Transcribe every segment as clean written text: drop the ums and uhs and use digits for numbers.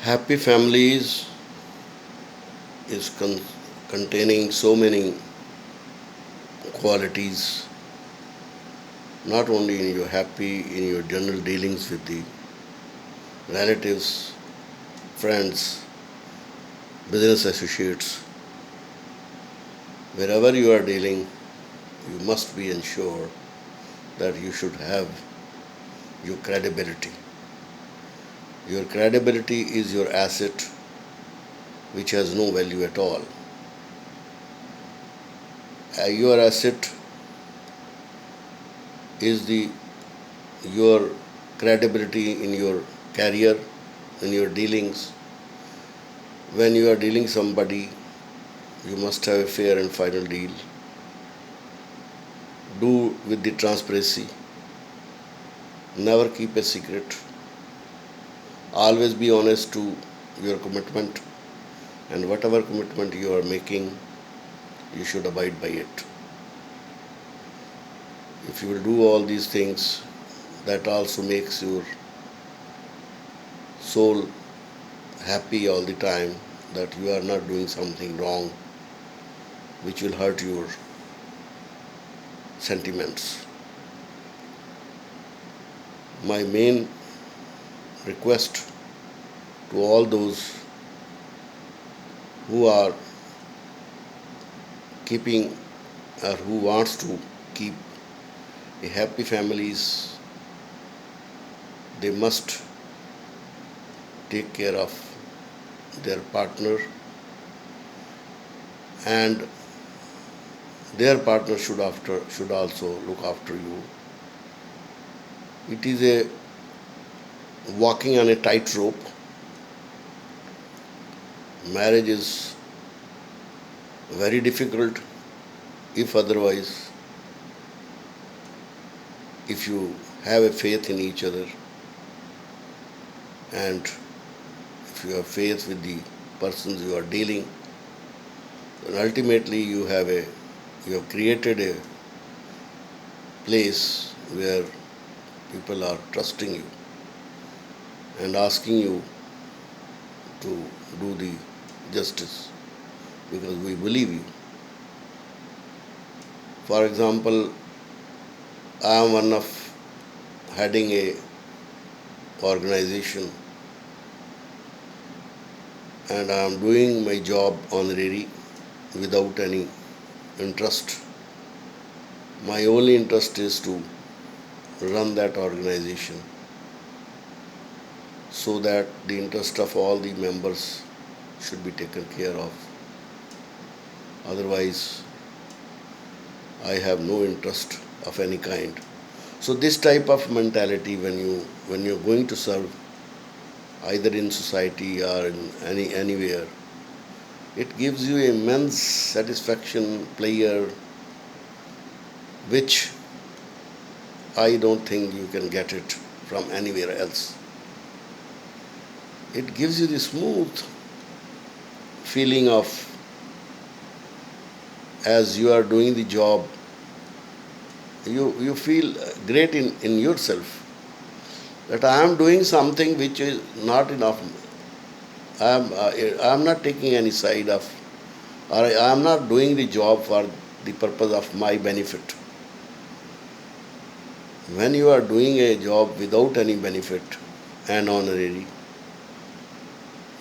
Happy families is containing so many qualities, not only in your happy, in your general dealings with the relatives, friends, business associates, wherever you are dealing, you must be ensured that you should have your credibility. Your credibility is your asset which has no value at all. Your asset is the your credibility in your career, in your dealings. When you are dealing somebody, you must have a fair and final deal. Do with the transparency. Never keep a secret. Always be honest to your commitment, and whatever commitment you are making, you should abide by it. If you will do all these things, that also makes your soul happy all the time that you are not doing something wrong which will hurt your sentiments. My main request to all those who are keeping or who wants to keep a happy families, they must take care of their partner, and their partner should also look after you. It is a walking on a tightrope. Marriage is very difficult if otherwise, if you have a faith in each other, and if you have faith with the persons you are dealing, then ultimately you have created a place where people are trusting you and asking you to do the justice because we believe you. For example, I am one of heading a organization, and I am doing my job honorary without any interest. My only interest is to run that organization so that the interest of all the members should be taken care of. Otherwise, I have no interest of any kind. So this type of mentality, when you're going to serve either in society or in anywhere, it gives you immense satisfaction, pleasure, which I don't think you can get it from anywhere else. It gives you the smooth feeling of as you are doing the job, you feel great in yourself that I am doing something which is not enough. I am not taking any side of, or I am not doing the job for the purpose of my benefit. When you are doing a job without any benefit and honorary,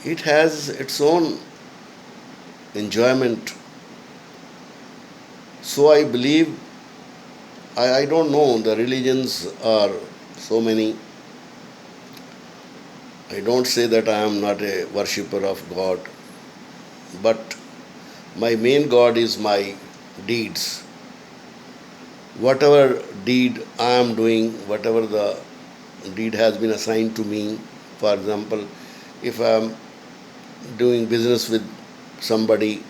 it has its own enjoyment. So I believe, I don't know, the religions are so many. I don't say that I am not a worshipper of God, but my main God is my deeds. Whatever deed I am doing, whatever the deed has been assigned to me, for example, if I am doing business with somebody,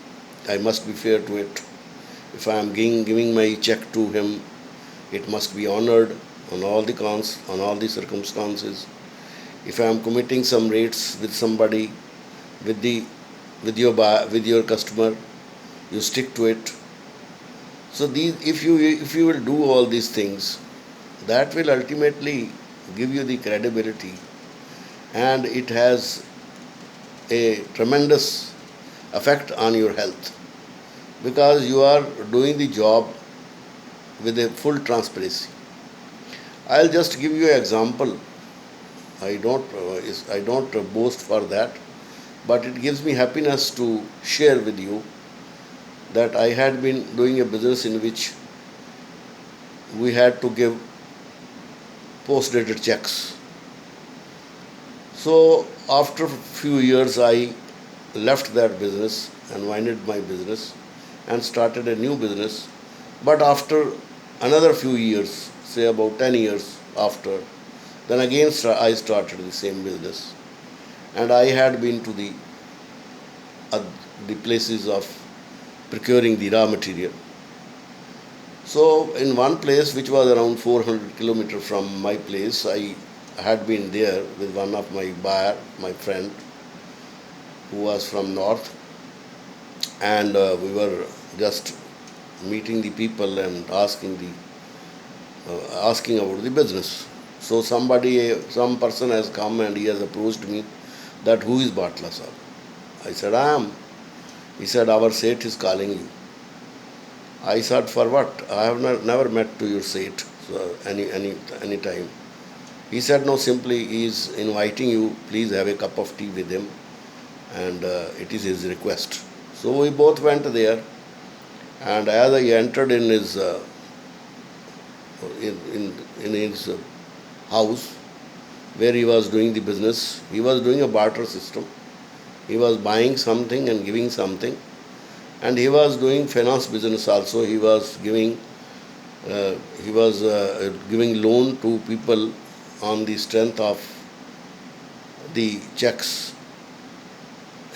I must be fair to it. If I am giving my check to him, it must be honored on all the on all the circumstances. If I am committing some rates with somebody, with the with your customer, you stick to it. So these, if you will do all these things, that will ultimately give you the credibility, and it has a tremendous effect on your health, because you are doing the job with a full transparency. I'll just give you an example. I don't boast for that, but it gives me happiness to share with you that I had been doing a business in which we had to give post-dated checks. So after a few years, I left that business and winded my business and started a new business. But after another few years, say about 10 years after, then again I started the same business. And I had been to uh, the places of procuring the raw material. So in one place which was around 400 kilometers from my place, I had been there with one of my buyer, my friend, who was from north, and we were just meeting the people and asking about the business. So some person has come and he has approached me that who is Batla sir? I said I am. He said our Seth is calling you. I said for what? I have never met to your Seth any time. He said no, simply he is inviting you. Please have a cup of tea with him, and it is his request. So we both went there, and as I entered in his in his house where he was doing the business, he was doing a barter system. He was buying something and giving something, and he was doing finance business also. He was giving loan to people on the strength of the checks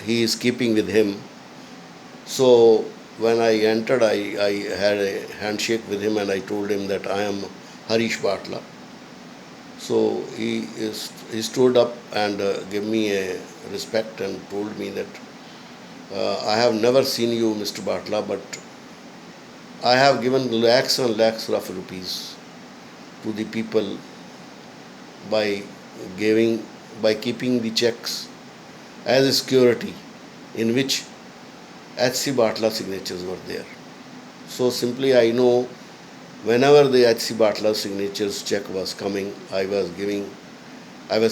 he is keeping with him. So when I entered, I had a handshake with him and I told him that I am Harish Batla. So he stood up and gave me a respect and told me that I have never seen you, Mr. Batla, but I have given lakhs and lakhs of rupees to the people by giving by keeping the checks as a security in which H.C. Batla signatures were there. So simply I know whenever the H.C. Batla signatures check was coming, I was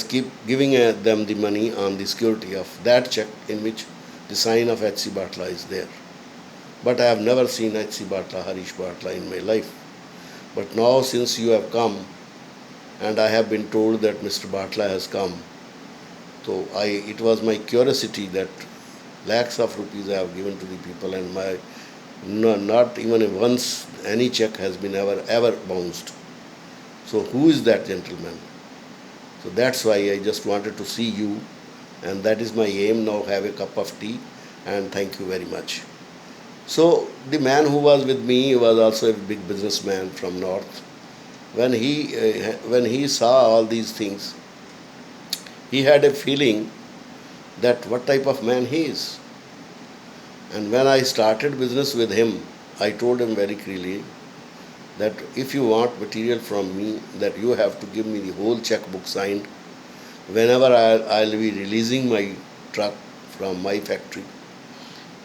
keep giving them the money on the security of that check in which the sign of H.C. Batla is there. But I have never seen H.C. Batla, Harish Batla in my life. But now since you have come and I have been told that Mr. Batla has come, so it was my curiosity that lakhs of rupees I have given to the people, and not even once any check has been ever bounced. So who is that gentleman? So that's why I just wanted to see you, and that is my aim. Now have a cup of tea, and thank you very much. So the man who was with me was also a big businessman from north. When he saw all these things, he had a feeling that what type of man he is. And when I started business with him, I told him very clearly that if you want material from me, that you have to give me the whole checkbook signed. Whenever I'll be releasing my truck from my factory,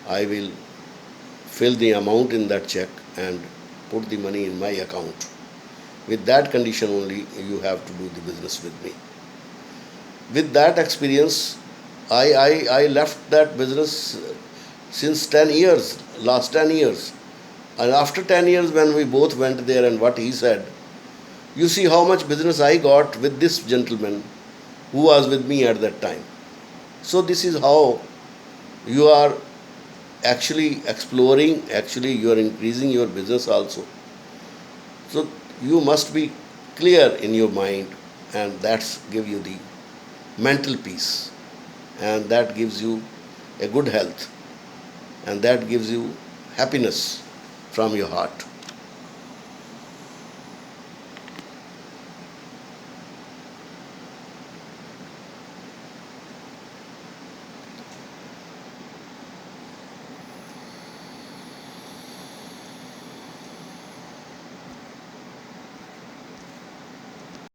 I will fill the amount in that check and put the money in my account. With that condition only, you have to do the business with me. With that experience, I left that business since 10 years, last 10 years. And after 10 years, when we both went there and what he said, you see how much business I got with this gentleman who was with me at that time. So this is how you are actually exploring, actually you are increasing your business also. So you must be clear in your mind, and that's give you the mental peace, and that gives you a good health, and that gives you happiness from your heart.